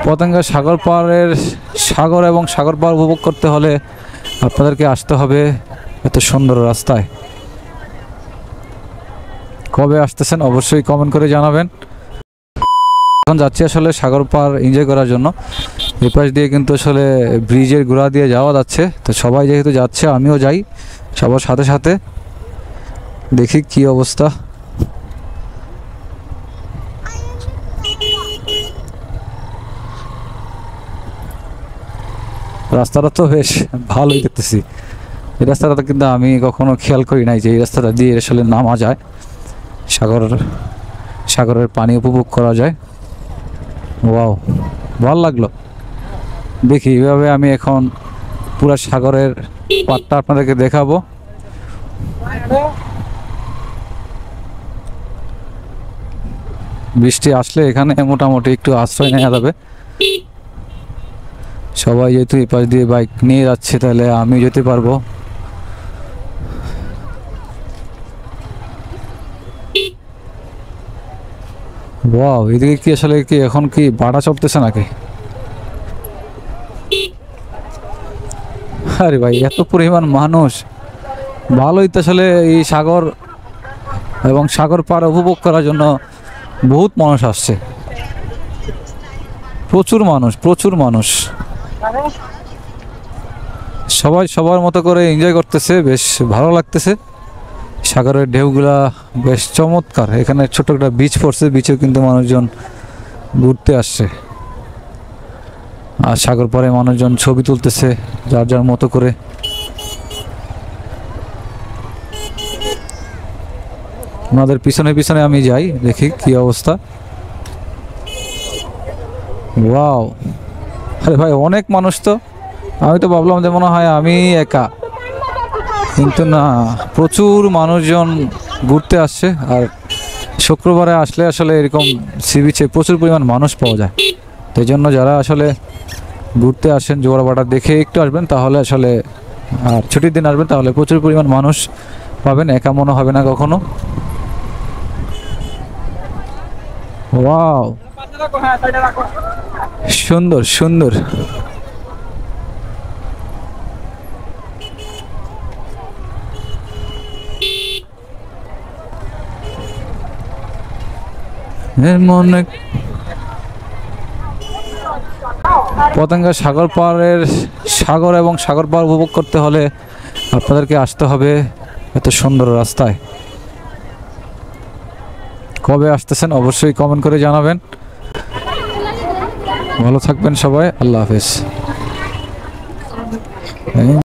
পতেঙ্গা সাগর পাড়ের সাগর এবং সাগর পাড় উপভোগ করতে হলে আপনাদেরকে আসতে হবে এত সুন্দর রাস্তায়। কবে আসতেছেন অবশ্যই কমেন্ট করে জানাবেন। এখন যাচ্ছি আসলে সাগর পাড় এনজয় করার জন্য। এই পাশ দিয়ে কিন্তু আসলে ব্রিজের গোড়া দিয়ে যাওয়া যাচ্ছে, তো সবাই যেহেতু যাচ্ছে আমিও যাই সবার সাথে সাথে, দেখি কি অবস্থা। রাস্তাটা তো বেশ ভালোই দেখতেছি। এই রাস্তাটা কিন্তু আমি কখনো খেয়াল করি নাই যে এই রাস্তাটা দিয়ে আসলে নামা যায়, সাগরের পানি উপভোগ করা যায়। ওয়াও, ভালো লাগলো। দেখি এইভাবে আমি এখন পুরো সাগরের পাড়টা আপনাদেরকে দেখাবো। বৃষ্টি আসলে এখানে মোটামুটি একটু আশ্রয় নেওয়া যাবে। সবাই যেহেতু এই পাশ দিয়ে বাইক নিয়ে যাচ্ছে তাহলে আমি যেতে পারবো। ওয়াও, এদিকে কি আসলে কি এখন কি ভাড়া চলতেছে নাকি? আরে ভাই, এত পরিমাণ মানুষ! ভালোই তো আসলে এই সাগর এবং সাগর পাড় উপভোগ করার জন্য বহুত মানুষ আসছে। প্রচুর মানুষ, প্রচুর মানুষ। সবাই সবার মতো করে এনজয় করতেছে, বেশ ভালো লাগতেছে। সাগরের ঢেউগুলা বেশ চমৎকার। এখানে ছোট একটা বিচ পড়ছে, বিচেও কিন্তু মানুষজন ঘুরতে আসছে। আর সাগর পাড়ে মানুষজন ছবি তুলতেছে যার যার মতো করে। ওনাদের পিছনে পিছনে আমি যাই, দেখি কি অবস্থা। ওয়াও, আরে ভাই অনেক মানুষ তো। আমি তো ভাবলাম যে মনে হয় আমি একা, কিন্তু না, প্রচুর মানুষজন ঘুরতে আসছে। আর শুক্রবারে আসলে আসলে এরকম সি বিচে প্রচুর পরিমাণ মানুষ পাওয়া যায়। তাই জন্য যারা আসলে ঘুরতে আসেন জোয়ারভাটা দেখে একটু আসবেন তাহলে আসলে, আর ছুটির দিন আসবেন তাহলে প্রচুর পরিমাণ মানুষ পাবেন, একা মনে হবে না কখনো। ওয়াও, সুন্দর সুন্দর। মনে পতেঙ্গা সাগর পাড়ের সাগর এবং সাগর পাড় উপভোগ করতে হলে আপনাদেরকে আসতে হবে এত সুন্দর রাস্তায়। কবে আসতেছেন অবশ্যই কমেন্ট করে জানাবেন। ভালো থাকবেন সবাই, আল্লাহ হাফেজ।